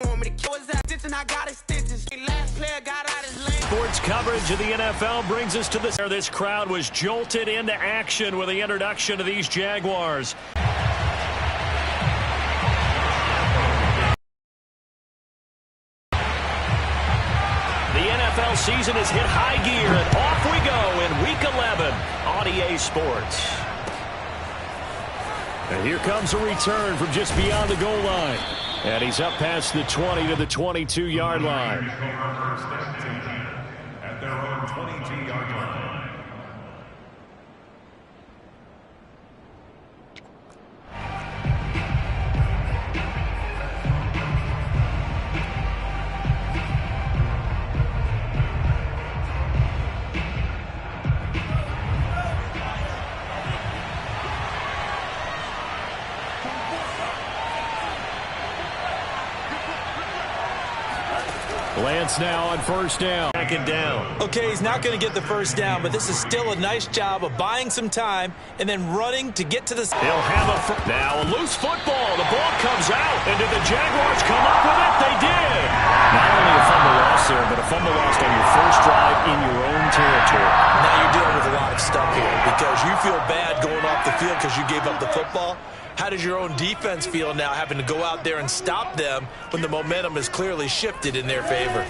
Sports coverage of the NFL brings us to this crowd was jolted into action with the introduction of these Jaguars. The NFL season has hit high gear, and off we go in Week 11 on EA Sports. And here comes a return from just beyond the goal line. And he's up past the 20 to the 22-yard line. At their own 22-yard line. Lance now on first down. Second down. Okay, he's not going to get the first down, but this is still a nice job of buying some time and then running to get to the... He'll have now a loose football. The ball comes out. And did the Jaguars come up with it? They did. Not only a fumble loss there, but a fumble lost on your first drive in your own territory. Now you're dealing with a lot of stuff here because you feel bad going off the field because you gave up the football. How does your own defense feel now having to go out there and stop them when the momentum is clearly shifted in their favor?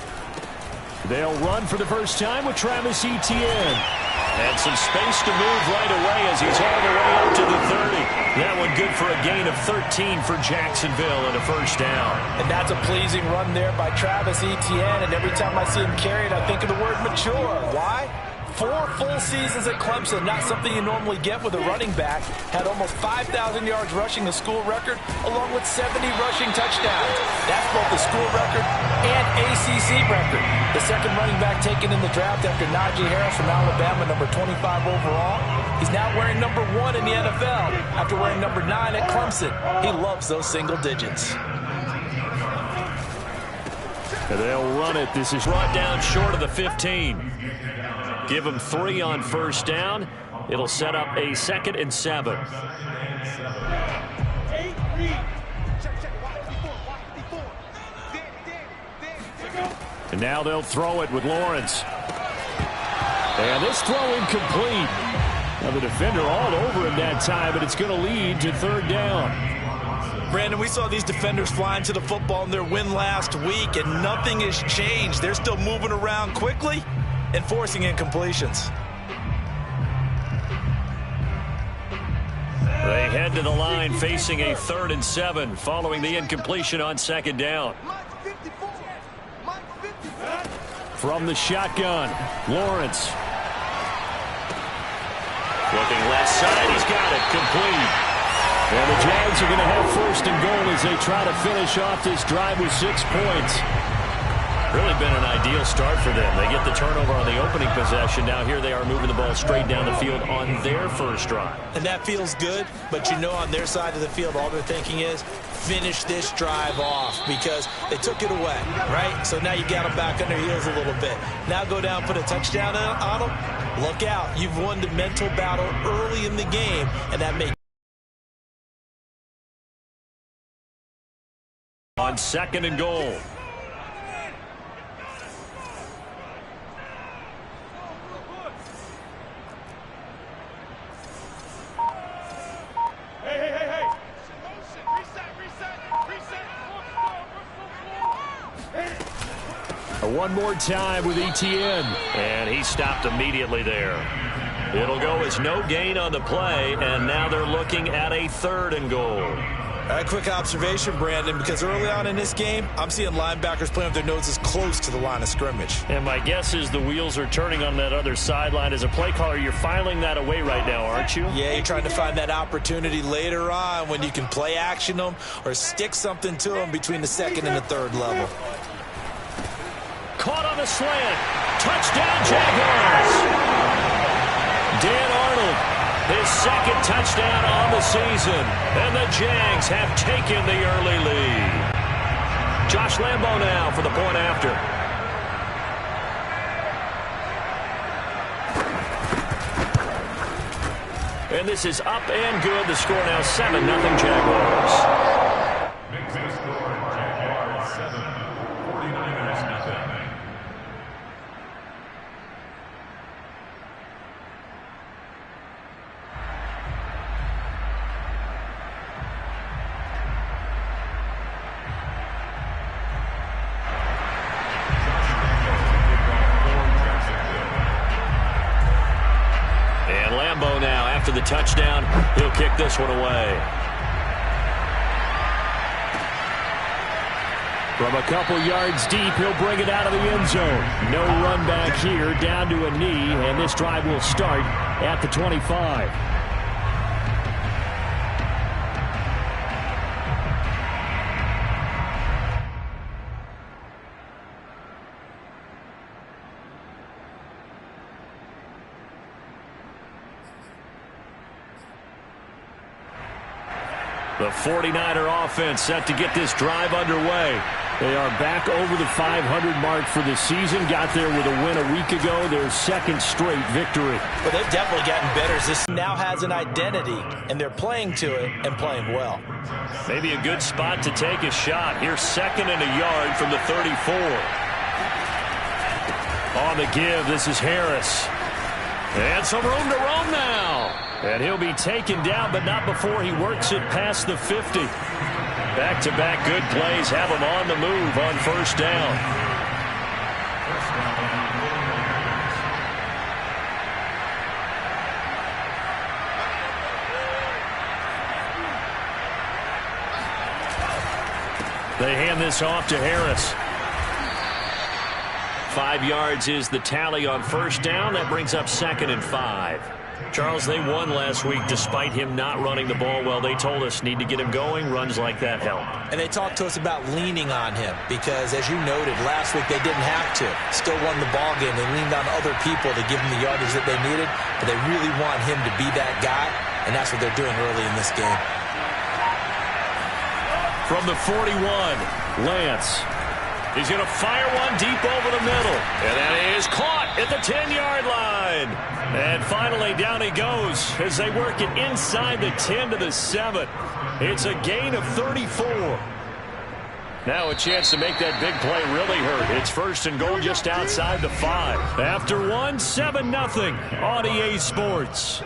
They'll run for the first time with Travis Etienne. And some space to move right away as he's all the way up to the 30. That one good for a gain of 13 for Jacksonville and a first down. And that's a pleasing run there by Travis Etienne. And every time I see him carry it, I think of the word mature. Why? 4 full seasons at Clemson, not something you normally get with a running back. Had almost 5,000 yards rushing, the school record, along with 70 rushing touchdowns. That's both the school record and ACC record. The second running back taken in the draft after Najee Harris from Alabama, number 25 overall. He's now wearing number 1 in the NFL after wearing number 9 at Clemson. He loves those single digits. They'll run it. This is brought down short of the 15. Give them 3 on first down. It'll set up a 2nd and 7. And now they'll throw it with Lawrence. And this throw incomplete. Now the defender all over him that time, but it's going to lead to 3rd down. Brandon, we saw these defenders flying to the football in their win last week, and nothing has changed. They're still moving around quickly and forcing incompletions. They head to the line facing a 3rd and 7 following the incompletion on 2nd down. From the shotgun, Lawrence. Looking left side, he's got it, complete. And the Jags are going to have 1st and goal as they try to finish off this drive with 6 points. Really been an ideal start for them. They get the turnover on the opening possession. Now here they are moving the ball straight down the field on their first drive. And that feels good, but you know on their side of the field all they're thinking is finish this drive off because they took it away, right? So now you got them back on their heels a little bit. Now go down, put a touchdown on them. Look out. You've won the mental battle early in the game, and that makes on 2nd and goal. One more time with Etienne. And he stopped immediately there. It'll go as no gain on the play, and now they're looking at a 3rd and goal. A quick observation, Brandon, because early on in this game, I'm seeing linebackers playing with their noses close to the line of scrimmage. And my guess is the wheels are turning on that other sideline. As a play caller, you're filing that away right now, aren't you? Yeah, you're trying to find that opportunity later on when you can play action them or stick something to them between the 2nd and the 3rd level. Caught on the slant. Touchdown, Jaguars. Dan Arnold, his 2nd touchdown on the season. And the Jags have taken the early lead. Josh Lambo now for the point after. And this is up and good. The score now 7-0 Jaguars. after the touchdown. He'll kick this one away. From a couple yards deep, he'll bring it out of the end zone. No run back here, down to a knee, and this drive will start at the 25. The 49er offense set to get this drive underway. They are back over the 500 mark for the season. Got there with a win a week ago. Their second straight victory. But they've definitely gotten better. This now has an identity, and they're playing to it and playing well. Maybe a good spot to take a shot. Here's 2nd and a yard from the 34. On the give, this is Harris. And some room to roam now. And he'll be taken down, but not before he works it past the 50. Back-to-back good plays have him on the move on first down. They hand this off to Harris. 5 yards is the tally on first down. That brings up 2nd and 5. Charles, they won last week despite him not running the ball well. They told us need to get him going. Runs like that help. And they talked to us about leaning on him because, as you noted, last week they didn't have to. Still won the ball game. They leaned on other people to give them the yardage that they needed, but they really want him to be that guy, and that's what they're doing early in this game. From the 41, Lance. He's going to fire one deep over the middle. And that is caught at the 10-yard line. And finally, down he goes as they work it inside the 10 to the 7. It's a gain of 34. Now a chance to make that big play really hurt. It's 1st and goal just outside the 5. After one, 7-0 on EA Sports.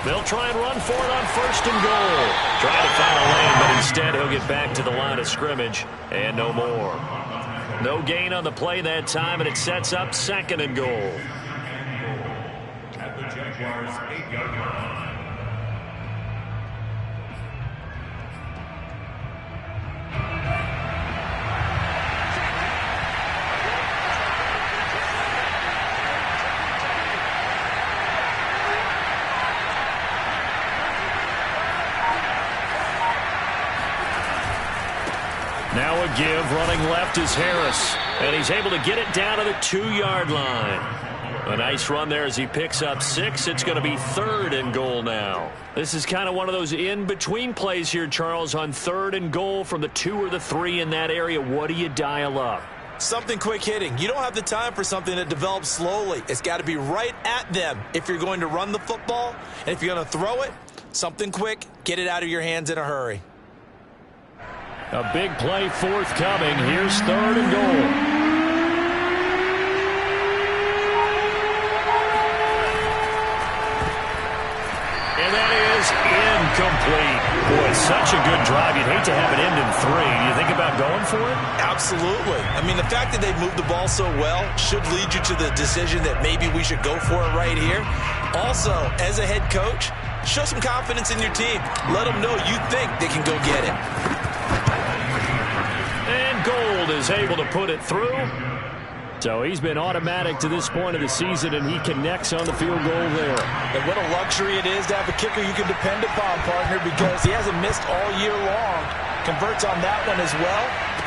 They'll try and run for it on 1st and goal. Try to find a lane, but instead he'll get back to the line of scrimmage and no more. No gain on the play that time, and it sets up 2nd and goal. At the Jaguars' 8-yard line. Now a give, running left is Harris. And he's able to get it down to the 2-yard line. A nice run there as he picks up 6. It's going to be 3rd and goal now. This is kind of one of those in-between plays here, Charles, on 3rd and goal from the 2 or the 3 in that area. What do you dial up? Something quick hitting. You don't have the time for something that develops slowly. It's got to be right at them if you're going to run the football. And if you're going to throw it, something quick, get it out of your hands in a hurry. A big play forthcoming. Here's 3rd and goal. And that is incomplete. Boy, it's such a good drive. You'd hate to have it end in 3. Do you think about going for it? Absolutely. I mean, the fact that they've moved the ball so well should lead you to the decision that maybe we should go for it right here. Also, as a head coach, show some confidence in your team. Let them know you think they can go get it. And Gold is able to put it through. So he's been automatic to this point of the season, and he connects on the field goal there. And what a luxury it is to have a kicker you can depend upon, partner, because he hasn't missed all year long. Converts on that one as well.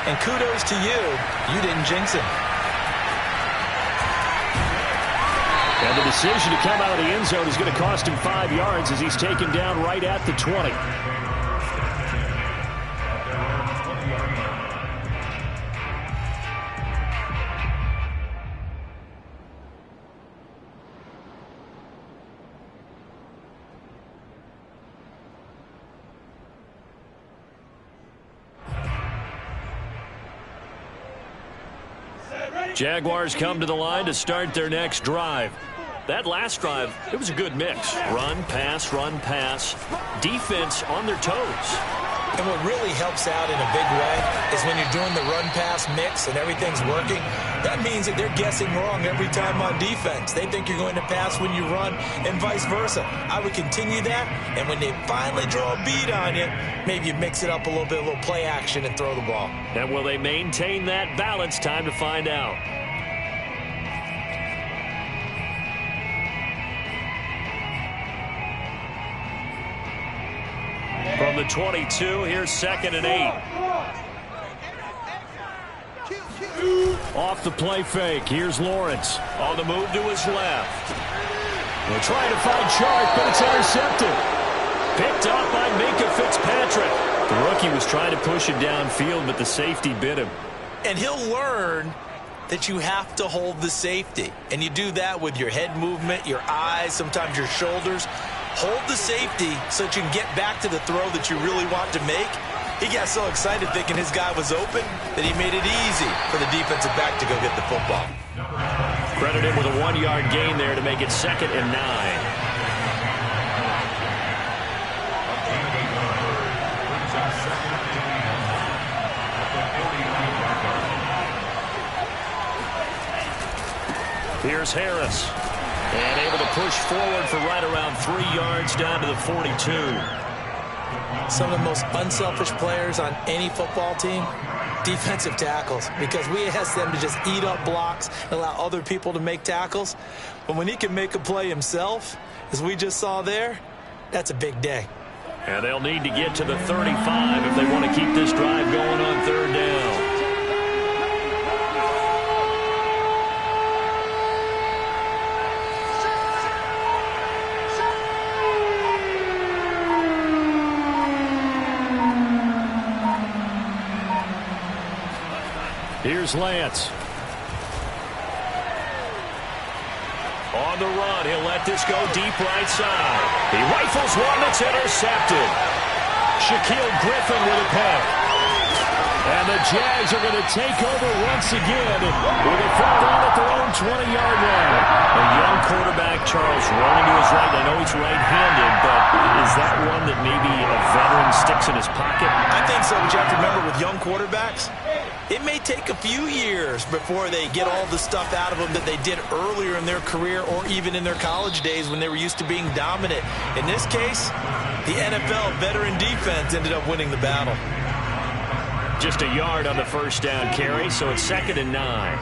And kudos to you. You didn't jinx him. And the decision to come out of the end zone is going to cost him 5 yards as he's taken down right at the 20. Jaguars come to the line to start their next drive. that last drive, it was a good mix. Run, pass, defense on their toes. And what really helps out in a big way is when you're doing the run-pass mix and everything's working, that means that they're guessing wrong every time on defense. They think you're going to pass when you run and vice versa. I would continue that, and when they finally draw a beat on you, maybe you mix it up a little bit, a little play action, and throw the ball. And will they maintain that balance? Time to find out. From the 22, here's 2nd and 8. Off the play fake, here's Lawrence. On the move to his left. They're trying to find Chark, but it's intercepted. Picked up by Minka Fitzpatrick. The rookie was trying to push it downfield, but the safety bit him. And he'll learn that you have to hold the safety. And you do that with your head movement, your eyes, sometimes your shoulders. Hold the safety so that you can get back to the throw that you really want to make. He got so excited thinking his guy was open that he made it easy for the defensive back to go get the football. Credit him with a 1-yard gain there to make it 2nd and 9. Here's Harris. And able to push forward for right around 3 yards down to the 42. Some of the most unselfish players on any football team, defensive tackles, because we ask them to just eat up blocks and allow other people to make tackles. But when he can make a play himself, as we just saw there, that's a big day. And they'll need to get to the 35 if they want to keep this drive going on 3rd down. Here's Lance. On the run, he'll let this go deep right side. He rifles one that's intercepted. Shaquille Griffin with a pick. And the Jags are going to take over once again with a fourth down at their own 20-yard line. A young quarterback, Charles, rolling to his right. I know he's right-handed, but is that one that maybe a veteran sticks in his pocket? I think so, but you have to remember with young quarterbacks, it may take a few years before they get all the stuff out of them that they did earlier in their career or even in their college days when they were used to being dominant. In this case, the NFL veteran defense ended up winning the battle. Just a yard on the first down carry, so it's 2nd and 9.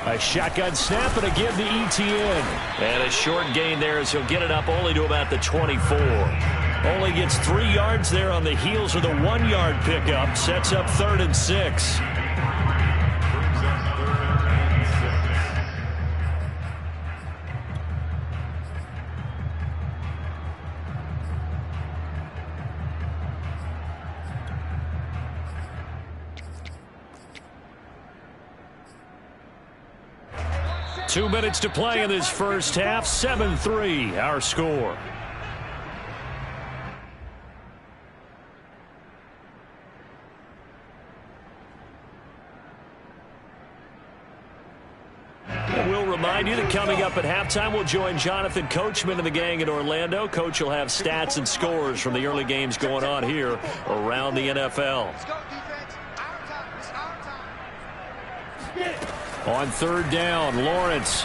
A shotgun snap and a give to Etienne. And a short gain there as he'll get it up only to about the 24. Only gets 3 yards there on the heels of the 1-yard pickup. Sets up 3rd and 6. Two minutes to play in this first half. 7-3 our score. We'll remind you that coming up at halftime, we'll join Jonathan Coachman and the gang in Orlando. Coach will have stats and scores from the early games going on here around the NFL. On 3rd down, Lawrence.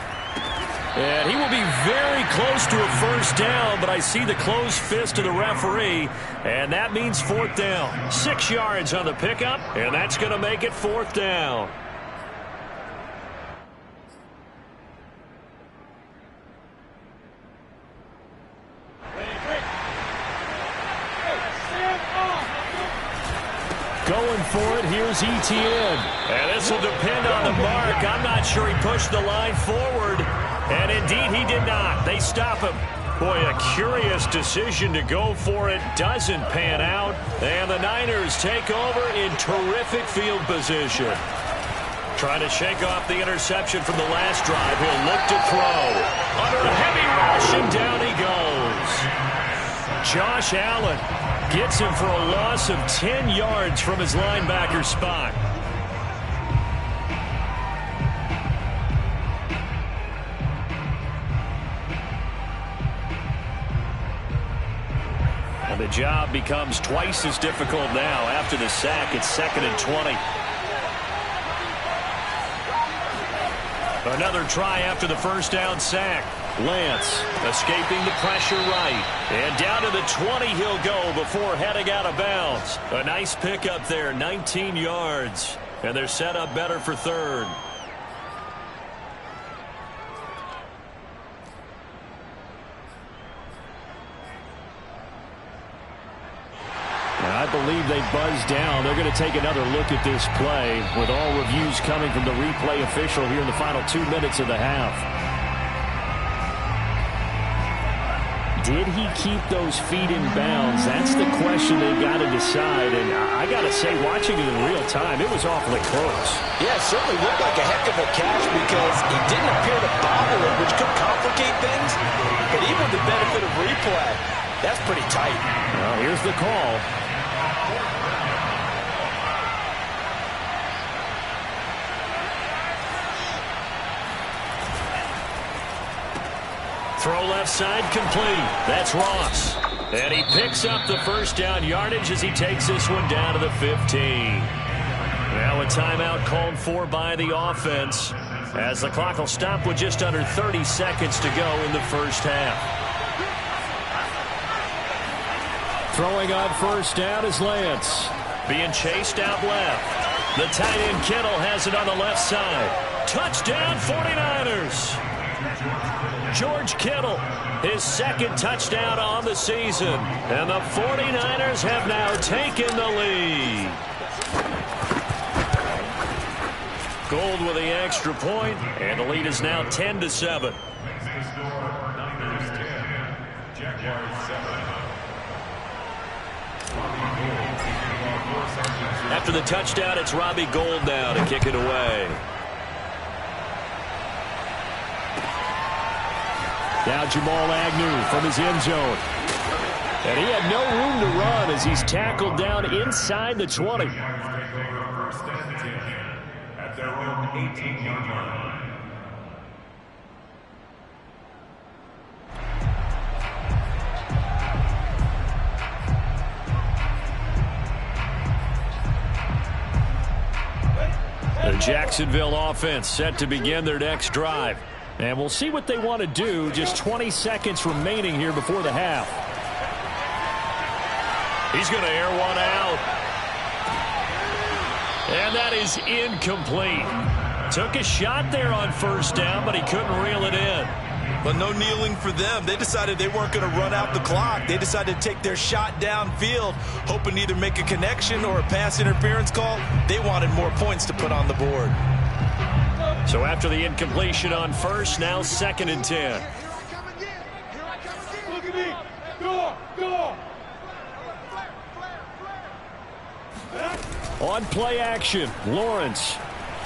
And he will be very close to a first down, but I see the closed fist of the referee, and that means 4th down. 6 yards on the pickup, and that's going to make it 4th down. Going for it, here's Etienne. And this will depend on the mark. I'm not sure he pushed the line forward. And indeed, he did not. They stop him. Boy, a curious decision to go for it. Doesn't pan out. And the Niners take over in terrific field position. Trying to shake off the interception from the last drive. He'll look to throw. Under a heavy rush, and down he goes. Josh Allen gets him for a loss of 10 yards from his linebacker spot. The job becomes twice as difficult now. After the sack, it's 2nd and 20. Another try after the first down sack. Lance escaping the pressure right. And down to the 20 he'll go before heading out of bounds. A nice pickup there, 19 yards. And they're set up better for 3rd. I believe they buzzed down. They're going to take another look at this play with all reviews coming from the replay official here in the final 2 minutes of the half. Did he keep those feet in bounds? That's the question they've got to decide. And I got to say, watching it in real time, it was awfully close. Yeah, it certainly looked like a heck of a catch because he didn't appear to bobble it, which could complicate things. But even with the benefit of replay, that's pretty tight. Well, here's the call. Throw left side complete. That's Ross. And he picks up the first down yardage as he takes this one down to the 15. Now a timeout called for by the offense as the clock will stop with just under 30 seconds to go in the first half. Throwing on first down is Lance. Being chased out left. The tight end Kittle has it on the left side. Touchdown 49ers. George Kittle, his 2nd touchdown on the season. And the 49ers have now taken the lead. Gold with the extra point, and the lead is now 10-7. After the touchdown, it's Robbie Gould now to kick it away. Now Jamal Agnew from his end zone. And he had no room to run as he's tackled down inside the 20. At their own 18-yard line. The Jacksonville offense set to begin their next drive. And we'll see what they want to do. Just 20 seconds remaining here before the half. He's going to air one out. And that is incomplete. Took a shot there on first down, but he couldn't reel it in. But no kneeling for them. They decided they weren't going to run out the clock. They decided to take their shot downfield, hoping to either make a connection or a pass interference call. They wanted more points to put on the board. So after the incompletion on first, now 2nd and 10. Look at me. Go. On play action, Lawrence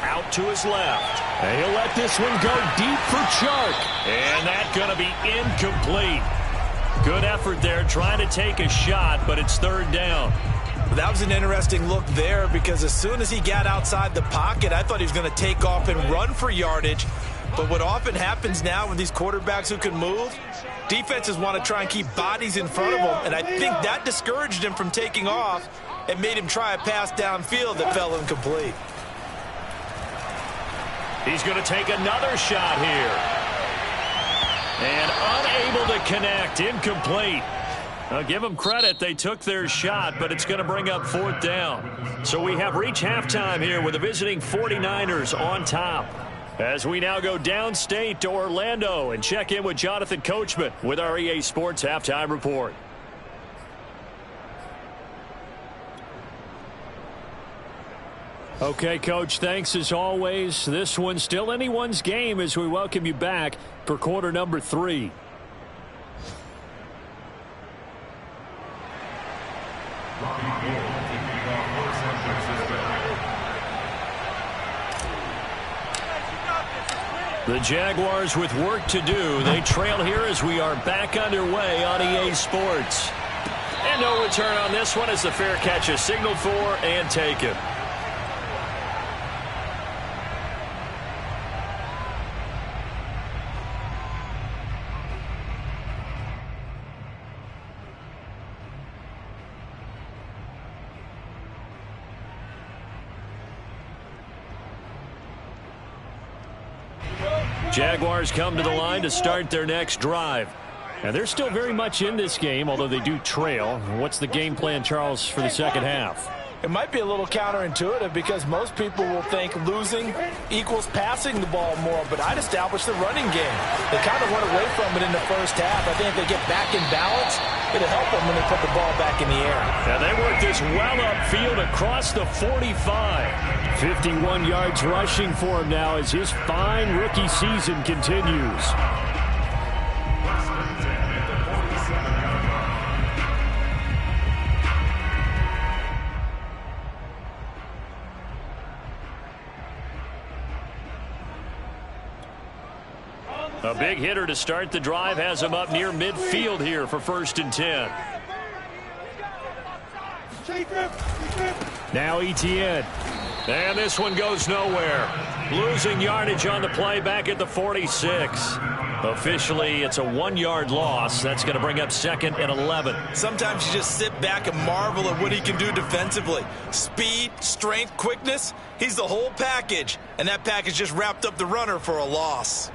out to his left. And he'll let this one go deep for Chark. And that's going to be incomplete. Good effort there trying to take a shot, but it's 3rd down. That was an interesting look there because as soon as he got outside the pocket, I thought he was going to take off and run for yardage. But what often happens now with these quarterbacks who can move, defenses want to try and keep bodies in front of them. And I think that discouraged him from taking off and made him try a pass downfield that fell incomplete. He's going to take another shot here. And unable to connect, incomplete. I'll give them credit. They took their shot, but it's going to bring up 4th down. So we have reached halftime here with the visiting 49ers on top. As we now go downstate to Orlando and check in with Jonathan Coachman with our EA Sports Halftime Report. Okay, Coach, thanks as always. This one's still anyone's game as we welcome you back for quarter number 3. The Jaguars with work to do. They trail here as we are back underway on EA Sports. And no return on this one as the fair catch is signaled for and taken. Jaguars come to the line to start their next drive. And they're still very much in this game, although they do trail. What's the game plan, Charles, for the second half? It might be a little counterintuitive because most people will think losing equals passing the ball more, but I'd establish the running game. They kind of went away from it in the first half. I think if they get back in balance, it'll help them when they put the ball back in the air. Now they work this well upfield across the 45. 51 yards rushing for him now as his fine rookie season continues. A big hitter to start the drive has him up near midfield here for 1st and 10. Now Etienne. And this one goes nowhere. Losing yardage on the play back at the 46. Officially, it's a 1-yard loss. That's going to bring up 2nd and 11. Sometimes you just sit back and marvel at what he can do defensively. Speed, strength, quickness. He's the whole package. And that package just wrapped up the runner for a loss.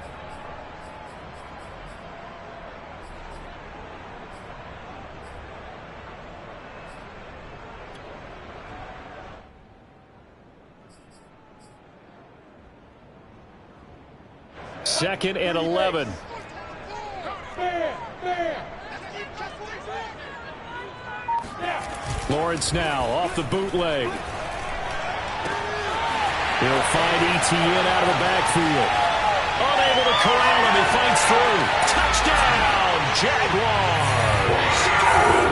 Second and 11. Lawrence now off the bootleg. He'll find Etienne out of the backfield. Unable to corral him. He fights through. Touchdown, Jaguars.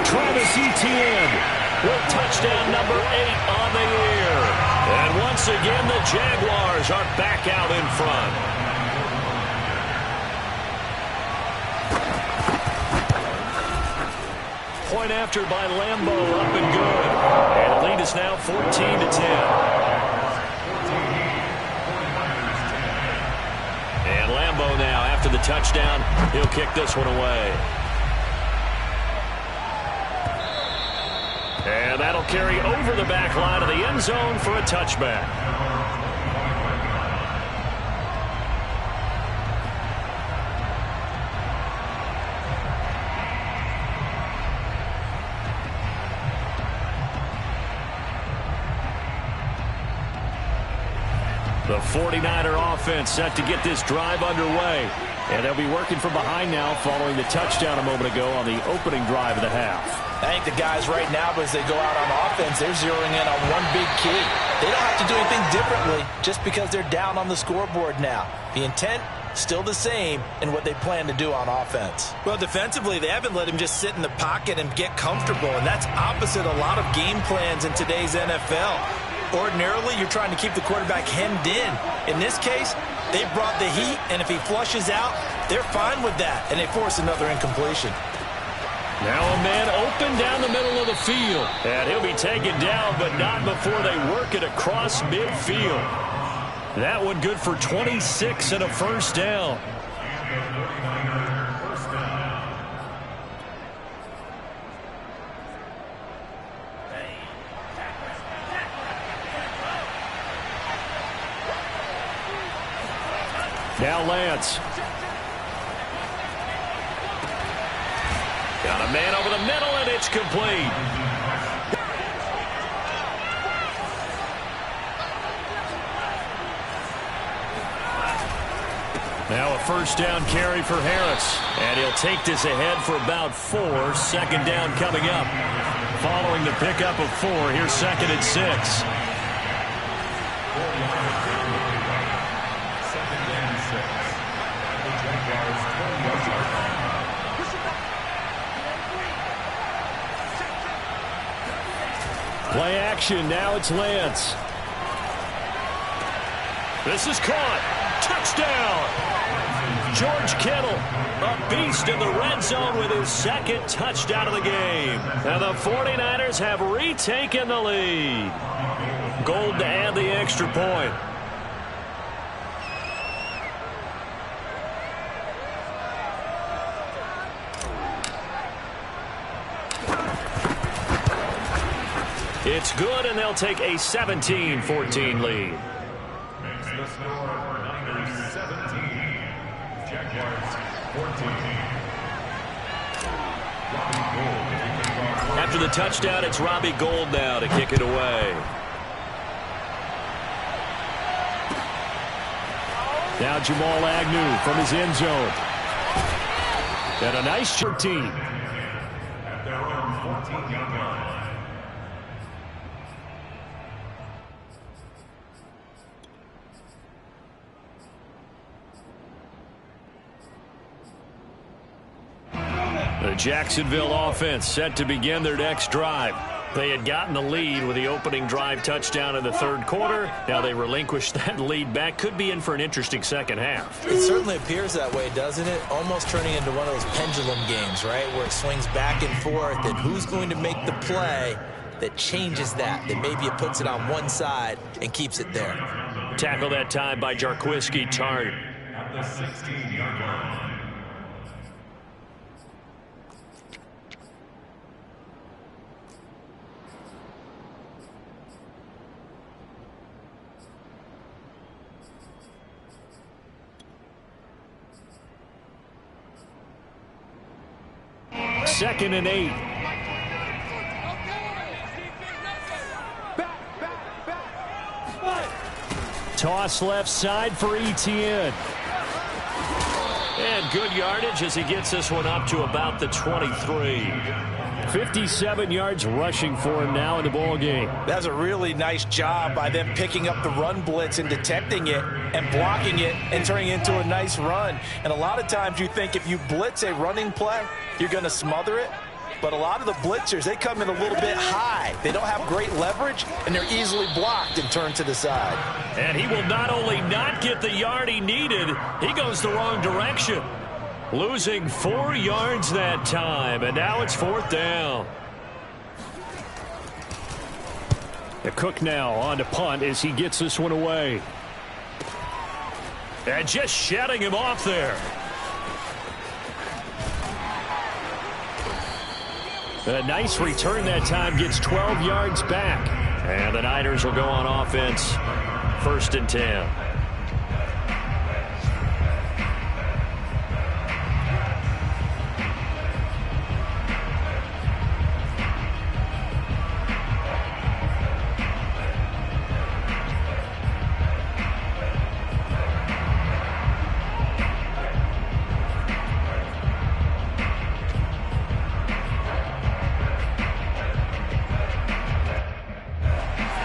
Travis Etienne with touchdown number 8 on the year. And once again, the Jaguars are back out in front. Point after by Lambo, up and good. And the lead is now 14-10. And Lambo now, after the touchdown, he'll kick this one away. And that'll carry over the back line of the end zone for a touchback. The 49er offense set to get this drive underway. And they'll be working from behind now following the touchdown a moment ago on the opening drive of the half. I think the guys right now, as they go out on offense, they're zeroing in on one big key. They don't have to do anything differently just because they're down on the scoreboard now. The intent, still the same in what they plan to do on offense. Well, defensively, they haven't let him just sit in the pocket and get comfortable, and that's opposite a lot of game plans in today's NFL. Ordinarily, you're trying to keep the quarterback hemmed in. In this case, they brought the heat, and if he flushes out, they're fine with that, and they force another incompletion. Now a man open down the middle of the field. And he'll be taken down, but not before they work it across midfield. That one good for 26 and a first down. Now Lance. Got a man over the middle, and it's complete. Now a first down carry for Harris. And he'll take this ahead for about 4. Second down coming up. Following the pickup of 4, here's 2nd and 6. Play action. Now it's Lance. This is caught. Touchdown. George Kittle, a beast in the red zone with his 2nd touchdown of the game. And the 49ers have retaken the lead. Gold to add the extra point. It's good, and they'll take a 17-14 lead. After the touchdown, it's Robbie Gould now to kick it away. Now Jamal Agnew from his end zone. And a nice 13. At their own 14-yard line. The Jacksonville offense set to begin their next drive. They had gotten the lead with the opening drive touchdown in the third quarter. Now they relinquished that lead back. Could be in for an interesting second half. It certainly appears that way, doesn't it? Almost turning into one of those pendulum games, right, where it swings back and forth, and who's going to make the play that changes that maybe it puts it on one side and keeps it there. Tackle that time by Jarquiski Tartt. At the 16-yard line. Second and 8. Toss left side for Etienne. And good yardage as he gets this one up to about the 23. 57 yards rushing for him now in the ball game. That's a really nice job by them picking up the run blitz and detecting it and blocking it and turning it into a nice run. And a lot of times you think if you blitz a running play, you're going to smother it. But a lot of the blitzers, they come in a little bit high. They don't have great leverage, and they're easily blocked and turned to the side. And he will not only not get the yard he needed, he goes the wrong direction. Losing 4 yards that time, and now it's fourth down. The Cook now on to punt as he gets this one away. And just shutting him off there. A nice return that time, gets 12 yards back. And the Niners will go on offense, 1st and 10.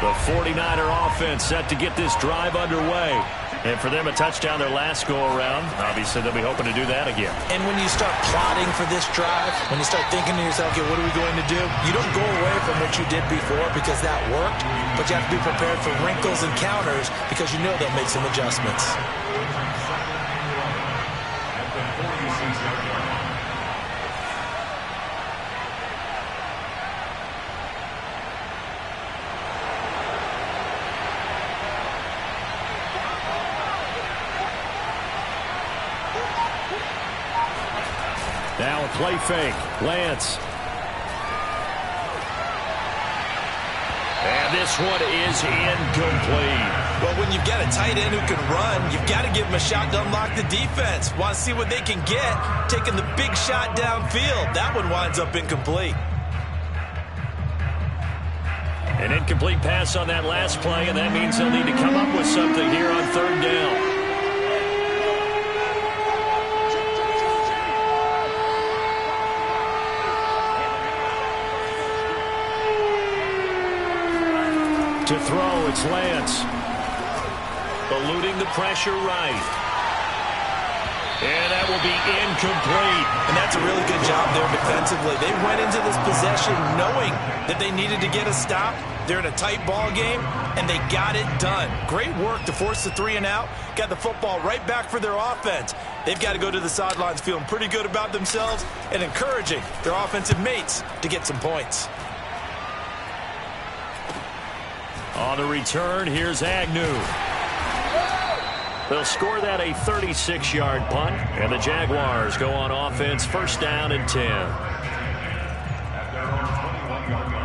The 49er offense set to get this drive underway. And for them, a touchdown their last go-around. Obviously, they'll be hoping to do that again. And when you start plotting for this drive, when you start thinking to yourself, okay, what are we going to do? You don't go away from what you did before because that worked, but you have to be prepared for wrinkles and counters because you know they'll make some adjustments. At the 46-yard line. Now a play fake. Lance. And this one is incomplete. Well, when you've got a tight end who can run, you've got to give him a shot to unlock the defense. Want to see what they can get, taking the big shot downfield. That one winds up incomplete. An incomplete pass on that last play, and that means they'll need to come up with something here on 3rd down. To throw, it's Lance. Eluding the pressure right. And that will be incomplete. And that's a really good job there defensively. They went into this possession knowing that they needed to get a stop. They're in a tight ball game, and they got it done. Great work to force the 3 and out. Got the football right back for their offense. They've got to go to the sidelines feeling pretty good about themselves and encouraging their offensive mates to get some points. On the return, here's Agnew. They'll score that a 36-yard punt, and the Jaguars go on offense, 1st down and 10. At their own 21-yard line.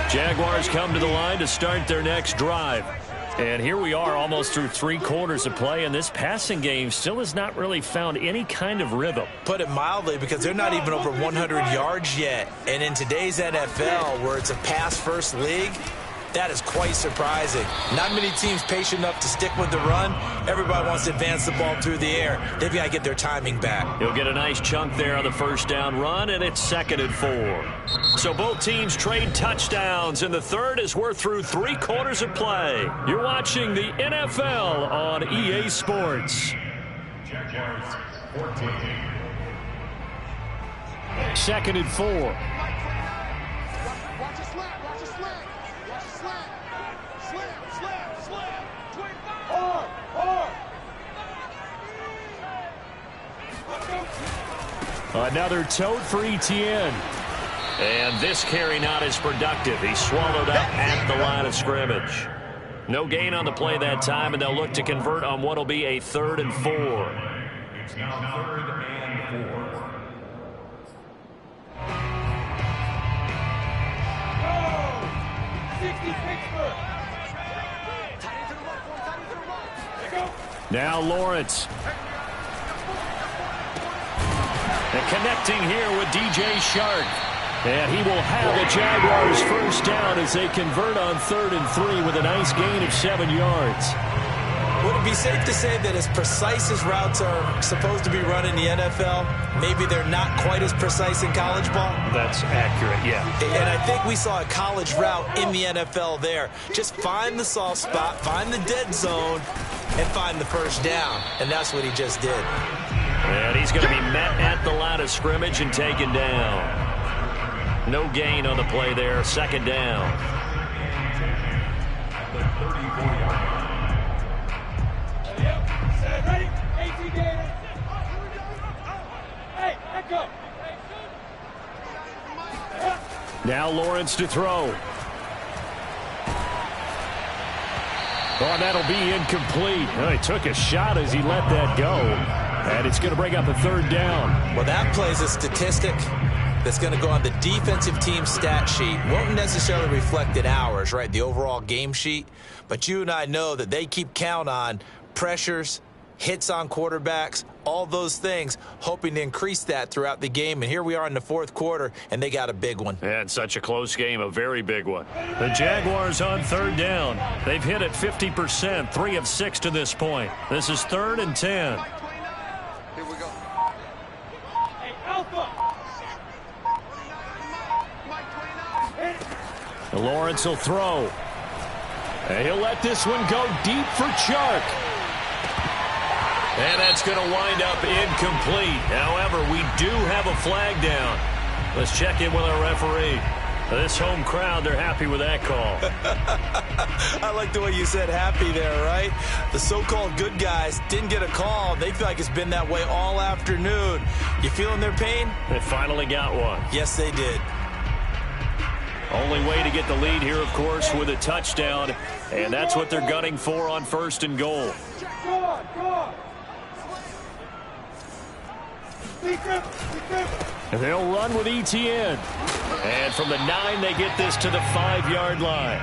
Jaguars come to the line to start their next drive. And here we are almost through 3 quarters of play, and this passing game still has not really found any kind of rhythm. Put it mildly, because they're not even over 100 yards yet. And in today's NFL, where it's a pass-first league, that is quite surprising. Not many teams patient enough to stick with the run. Everybody wants to advance the ball through the air. They've got to get their timing back. He'll get a nice chunk there on the first down run, and it's 2nd and 4. So both teams trade touchdowns, and the third as we're through 3 quarters of play. You're watching the NFL on EA Sports. Jaguars 14. 2nd and 4. Another tote for Etienne. And this carry not as productive. He swallowed up at the line of scrimmage. No gain on the play that time, and they'll look to convert on what will be a 3rd and 4. It's now 3rd and 4. Now Lawrence. And connecting here with DJ Shark. And he will have the Jaguars first down as they convert on 3rd and 3 with a nice gain of 7 yards. Would it be safe to say that as precise as routes are supposed to be run in the NFL, maybe they're not quite as precise in college ball? That's accurate, yeah. And I think we saw a college route in the NFL there. Just find the soft spot, find the dead zone, and find the first down. And that's what he just did. And he's going to be met at the line of scrimmage and taken down. No gain on the play there. 2nd down. At the 34-yard line. Now Lawrence to throw. Oh, that'll be incomplete. Oh, he took a shot as he let that go. And it's going to bring up a 3rd down. Well, that plays a statistic that's going to go on the defensive team stat sheet. Won't necessarily reflect in ours, right, the overall game sheet. But you and I know that they keep count on pressures, hits on quarterbacks, all those things, hoping to increase that throughout the game. And here we are in the 4th quarter, and they got a big one. And such a close game, a very big one. The Jaguars on 3rd down. They've hit it 50%, 3 of 6 to this point. This is 3rd and 10. Here we go. Hey, Alpha! Lawrence will throw. And he'll let this one go deep for Chark. And that's going to wind up incomplete. However, we do have a flag down. Let's check in with our referee. This home crowd, they're happy with that call. I like the way you said happy there, right? The so-called good guys didn't get a call. They feel like it's been that way all afternoon. You feeling their pain? They finally got one. Yes, they did. Only way to get the lead here, of course, with a touchdown. And that's what they're gunning for on 1st and goal. And they'll run with Etienne. And from the 9, they get this to the 5-yard line.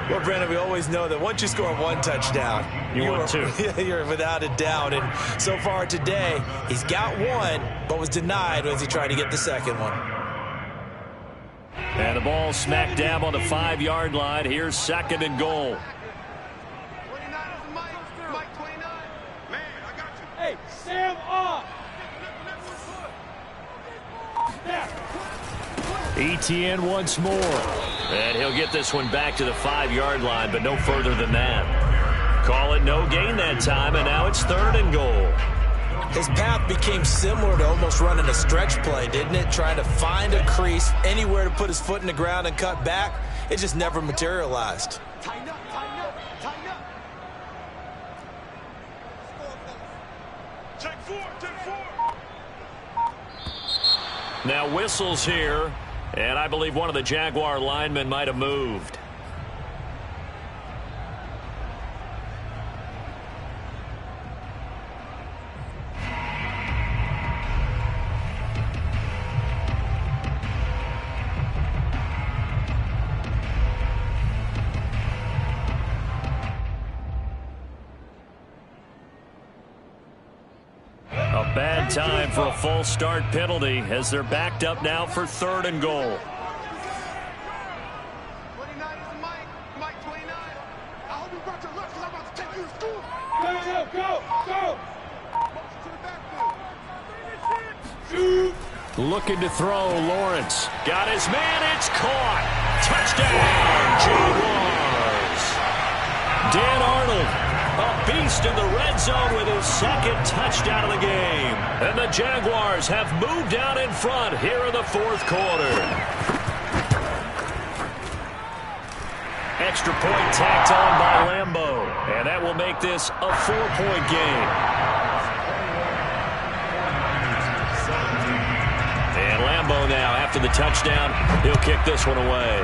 Well, Brandon, we always know that once you score 1 touchdown, you're without a doubt. And so far today, he's got 1, but was denied as he tried to get the 2nd one. And the ball smack dab on the 5-yard line. Here's 2nd and goal. 29 is the Mike 29. Man, I got you. Hey, Sam off! Etienne once more. And he'll get this one back to the 5-yard line, but no further than that. Call it no gain that time, and now it's 3rd and goal. His path became similar to almost running a stretch play, didn't it? Trying to find a crease, anywhere to put his foot in the ground and cut back. It just never materialized. Tighten up, tighten up, tighten up. Check 4, check 4. Now whistles here, and I believe one of the Jaguar linemen might have moved. on time for a false start penalty as they're backed up now for 3rd and goal. 29 is the mic. Mike 29. I hope you brought your lunch because I'm about to take you to school. Go. Motion to the backfield. Looking to throw, Lawrence. Got his man, it's caught. Touchdown, Jaguars. Dan Arnold, a beast in the red zone with his 2nd touchdown of the game. And the Jaguars have moved down in front here in the 4th quarter. Extra point tacked on by Lambeau. And that will make this a 4-point game. And Lambeau now, after the touchdown, he'll kick this one away.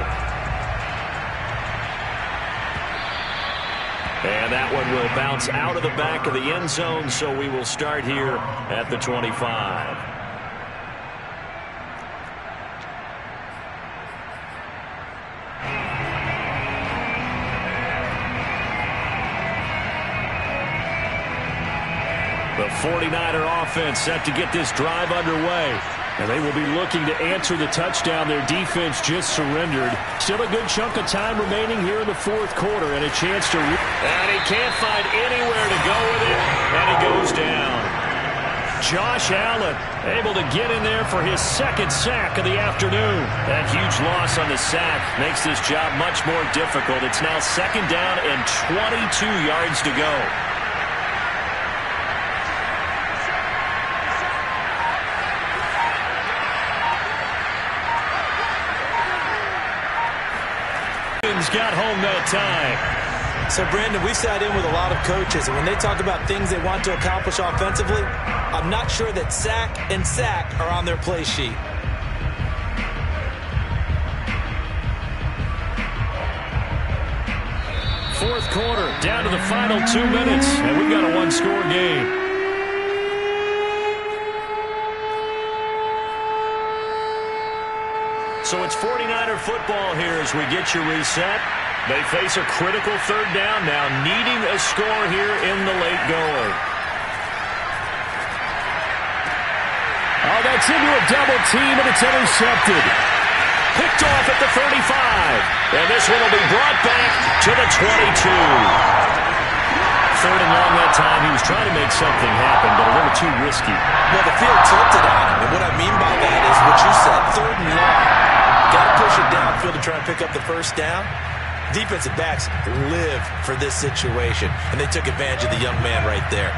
And that one will bounce out of the back of the end zone, so we will start here at the 25. The 49er offense set to get this drive underway. And they will be looking to answer the touchdown their defense just surrendered. Still a good chunk of time remaining here in the 4th quarter and a chance to... And he can't find anywhere to go with it, and he goes down. Josh Allen able to get in there for his 2nd sack of the afternoon. That huge loss on the sack makes this job much more difficult. It's now 2nd down and 22 yards to go. Got home that time. So, Brandon, we sat in with a lot of coaches, and when they talk about things they want to accomplish offensively, I'm not sure that sack and sack are on their play sheet. Fourth quarter, down to the final 2 minutes, and we've got a 1-score game. So it's 49er football here as we get you reset. They face a critical 3rd down now, needing a score here in the late going. Oh, that's into a double team, and it's intercepted. Picked off at the 35. And this one will be brought back to the 22. 3rd and long that time. He was trying to make something happen, but a little too risky. Well, the field tilted on him, and what I mean by that is what you said, 3rd and long. Got to push it downfield to try and pick up the 1st down. Defensive backs live for this situation, and they took advantage of the young man right there.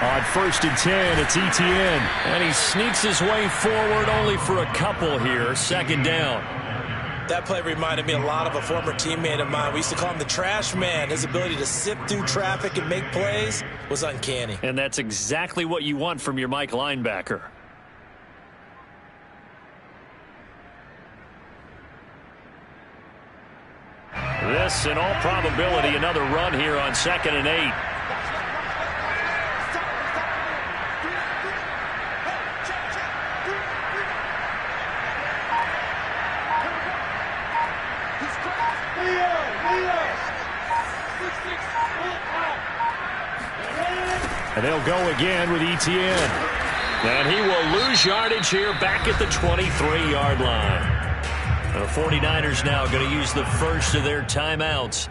On 1st and 10, it's Etienne. And he sneaks his way forward only for a couple here. 2nd down. That play reminded me a lot of a former teammate of mine. We used to call him the trash man. His ability to sift through traffic and make plays was uncanny. And that's exactly what you want from your Mike linebacker. This, in all probability, another run here on 2nd and 8. And they'll go again with Etienne. And he will lose yardage here back at the 23-yard line. And the 49ers now going to use the first of their timeouts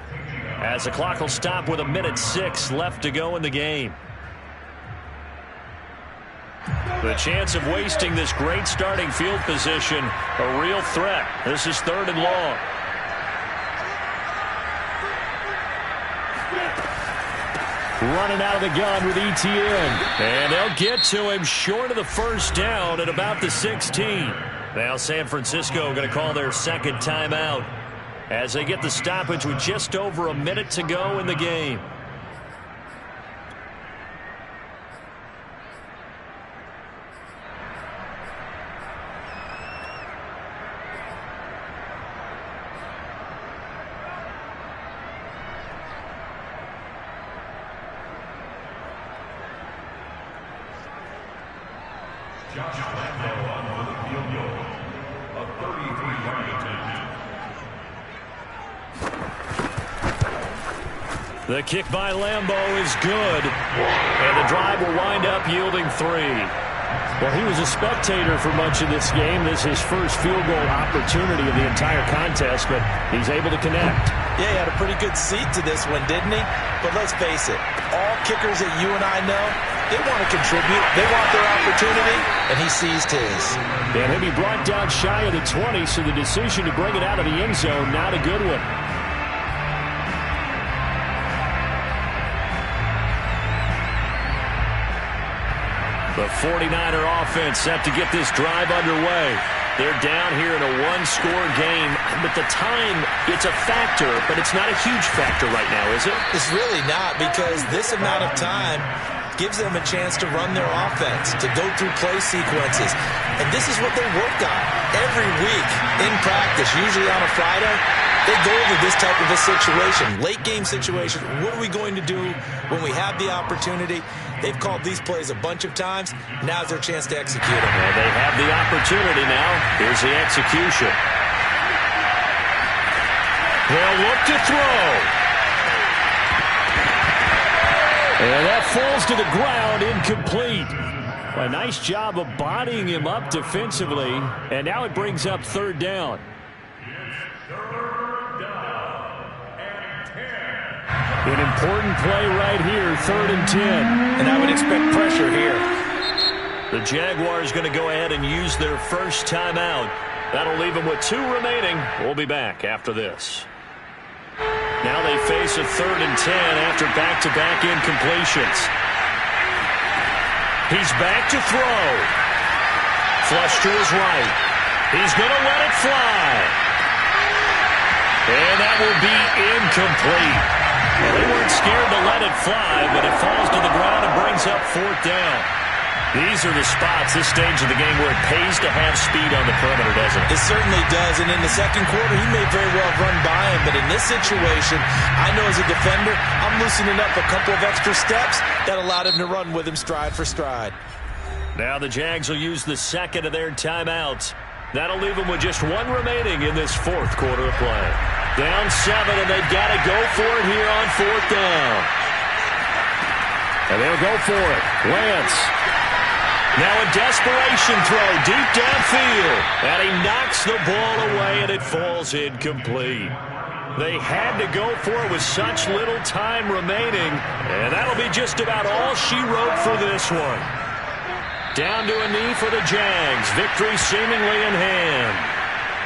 as the clock will stop with 1:06 left to go in the game. The chance of wasting this great starting field position, a real threat. This is 3rd and long. Running out of the gun with Etienne. And they'll get to him short of the 1st down at about the 16. Now San Francisco going to call their 2nd timeout as they get the stoppage with just over a minute to go in the game. Josh Lambeau on for the field goal. A 33-yard attempt. The kick by Lambeau is good, and the drive will wind up yielding 3. Well, he was a spectator for much of this game. This is his first field goal opportunity of the entire contest, but he's able to connect. Yeah, he had a pretty good seat to this one, didn't he? But let's face it, all kickers that you and I know, they want to contribute. They want their opportunity, and he seized his. And he'll be brought down shy of the 20, so the decision to bring it out of the end zone, not a good one. The 49er offense set to get this drive underway. They're down here in a one-score game, but the time, it's a factor, but it's not a huge factor right now, is it? It's really not, because this amount of time gives them a chance to run their offense, to go through play sequences. And this is what they work on every week in practice, usually on a Friday. They go over this type of a situation, late-game situation. What are we going to do when we have the opportunity? They've called these plays a bunch of times. Now's their chance to execute them. Well, they have the opportunity now. Here's the execution. They'll look to throw. And that falls to the ground, incomplete. A nice job of bodying him up defensively. And now it brings up 3rd down. An important play right here, 3rd and 10. And I would expect pressure here. The Jaguars going to go ahead and use their first timeout. That'll leave them with 2 remaining. We'll be back after this. Now they face a 3rd and 10 after back-to-back incompletions. He's back to throw. Flush to his right. He's going to let it fly. And that will be incomplete. Well, they weren't scared to let it fly, but it falls to the ground and brings up 4th down. These are the spots, this stage of the game, where it pays to have speed on the perimeter, doesn't it? It certainly does, and in the second quarter, he may very well run by him, but in this situation, I know as a defender, I'm loosening up a couple of extra steps that allowed him to run with him stride for stride. Now the Jags will use the second of their timeouts. That'll leave them with just 1 remaining in this 4th quarter of play. Down 7, and they've got to go for it here on 4th down. And they'll go for it. Lance. Now a desperation throw deep downfield. And he knocks the ball away, and it falls incomplete. They had to go for it with such little time remaining. And that'll be just about all she wrote for this one. Down to a knee for the Jags. Victory seemingly in hand.